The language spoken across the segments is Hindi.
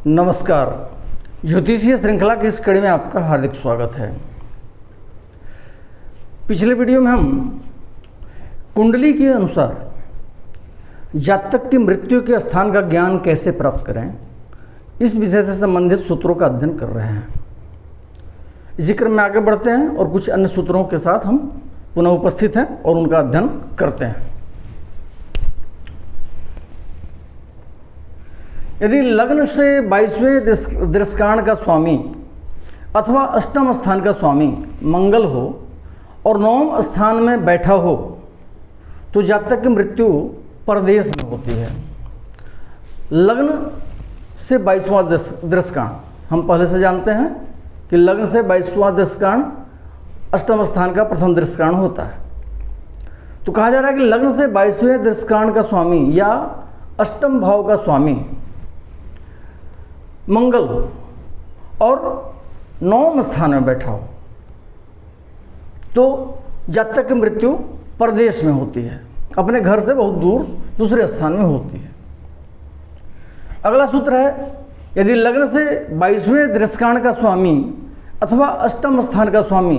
नमस्कार। ज्योतिषीय श्रृंखला की इस कड़ी में आपका हार्दिक स्वागत है। पिछले वीडियो में हम कुंडली के अनुसार जातक की मृत्यु के स्थान का ज्ञान कैसे प्राप्त करें, इस विषय से संबंधित सूत्रों का अध्ययन कर रहे हैं। इसी क्रम में आगे बढ़ते हैं और कुछ अन्य सूत्रों के साथ हम पुनः उपस्थित हैं और उनका अध्ययन करते हैं। यदि लग्न से 22वें दृष्कांड का स्वामी अथवा अष्टम स्थान का स्वामी मंगल हो और नवम स्थान में बैठा हो तो जातक की मृत्यु परदेश में होती है। लग्न से 22वां दृष्कांड हम पहले से जानते हैं कि लग्न से 22वां दृष्कांड अष्टम स्थान का प्रथम दृष्कांड होता है। तो कहा जा रहा है कि लग्न से 22वें दृष्कांड का स्वामी या अष्टम भाव का स्वामी मंगल हो और नवम स्थान में बैठा हो तो जातक की मृत्यु परदेश में होती है, अपने घर से बहुत दूर दूसरे स्थान में होती है। अगला सूत्र है, यदि लग्न से 22वें दृष्कांड का स्वामी अथवा अष्टम स्थान का स्वामी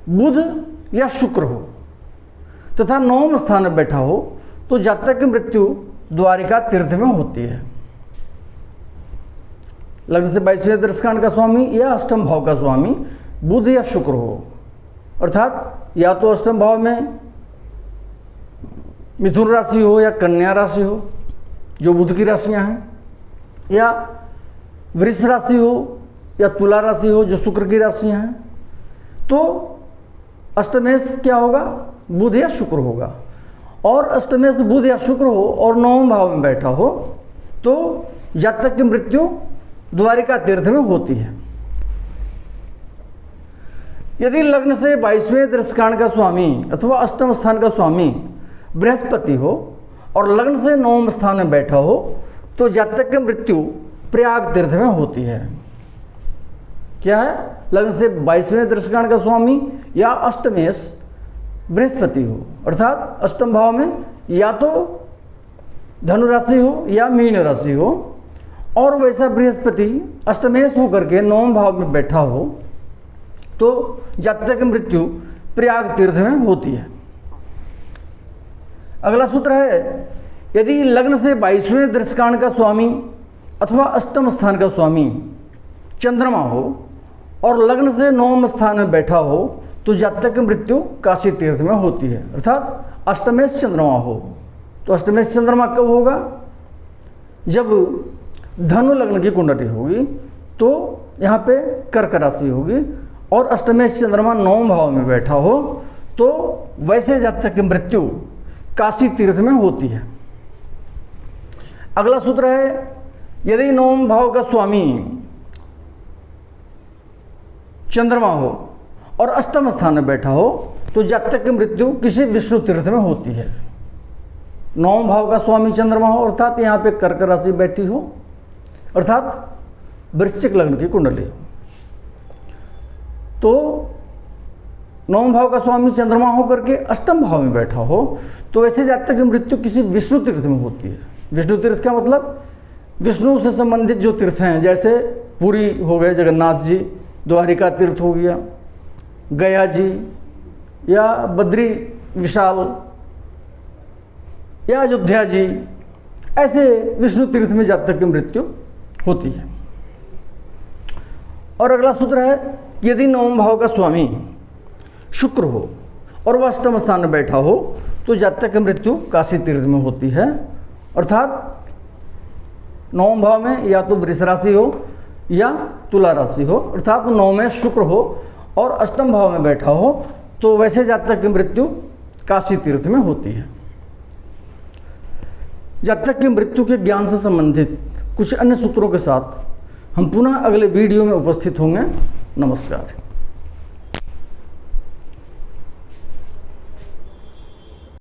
बुध या शुक्र हो तथा नवम स्थान में बैठा हो तो जातक की मृत्यु द्वारिका तीर्थ में होती है। लग्न से 22वें दृष्कांड का स्वामी या अष्टम भाव का स्वामी बुध या शुक्र हो, अर्थात या तो अष्टम भाव में मिथुन राशि हो या कन्या राशि हो जो बुध की राशियां हैं, या वृष राशि हो या तुला राशि हो जो शुक्र की राशियां हैं, तो अष्टमेश क्या होगा, बुध या शुक्र होगा। और अष्टमेश बुध या शुक्र हो और नवम भाव में बैठा हो तो जातक की मृत्यु द्वारिका तीर्थ में होती है। यदि लग्न से 22वें दृष्कांड का स्वामी अथवा अष्टम स्थान का स्वामी बृहस्पति हो और लग्न से नवम स्थान में बैठा हो तो जातक की मृत्यु प्रयाग तीर्थ में होती है। क्या है, लग्न से 22वें दृष्कांड का स्वामी या अष्टमेश बृहस्पति हो, अर्थात अष्टम भाव में या तो धनु राशि हो या मीन राशि हो और वैसा बृहस्पति अष्टमेश होकर के नवम भाव में बैठा हो तो जातक की मृत्यु प्रयाग तीर्थ में होती है। अगला सूत्र है, यदि लग्न से 22वें दृष्कांड का स्वामी अथवा अष्टम स्थान का स्वामी चंद्रमा हो और लग्न से नवम स्थान में बैठा हो तो जातक की मृत्यु काशी तीर्थ में होती है, अर्थात अष्टमेश चंद्रमा हो। तो अष्टमेश चंद्रमा कब होगा, जब धनु लग्न की कुंडली होगी तो यहाँ पे कर्क राशि होगी और अष्टमेश चंद्रमा नवम भाव में बैठा हो तो वैसे जातक की मृत्यु काशी तीर्थ में होती है। अगला सूत्र है, यदि नवम भाव का स्वामी चंद्रमा हो और अष्टम स्थान में बैठा हो तो जातक की मृत्यु किसी विष्णु तीर्थ में होती है। नवम भाव का स्वामी चंद्रमा हो अर्थात यहाँ पे कर्क राशि बैठी हो, अर्थात वृश्चिक लग्न की कुंडली हो, तो नवम भाव का स्वामी चंद्रमा होकर के अष्टम भाव में बैठा हो तो वैसे जातक की मृत्यु किसी विष्णु तीर्थ में होती है। विष्णु तीर्थ का मतलब विष्णु से संबंधित जो तीर्थ हैं, जैसे पुरी हो गए जगन्नाथ जी, द्वारिका तीर्थ हो गया, गया जी या बद्री विशाल या अयोध्या जी, ऐसे विष्णु तीर्थ में जातक की मृत्यु होती है। और अगला सूत्र है, यदि नवम भाव का स्वामी शुक्र हो और वह अष्टम स्थान में बैठा हो तो जातक की मृत्यु काशी तीर्थ में होती है, अर्थात नवम भाव में या तो वृष राशि हो या तुला राशि हो, अर्थात नौ में शुक्र हो और अष्टम भाव में बैठा हो तो वैसे जातक की मृत्यु काशी तीर्थ में होती है। जातक की मृत्यु के ज्ञान से संबंधित कुछ अन्य सूत्रों के साथ हम पुनः अगले वीडियो में उपस्थित होंगे। नमस्कार।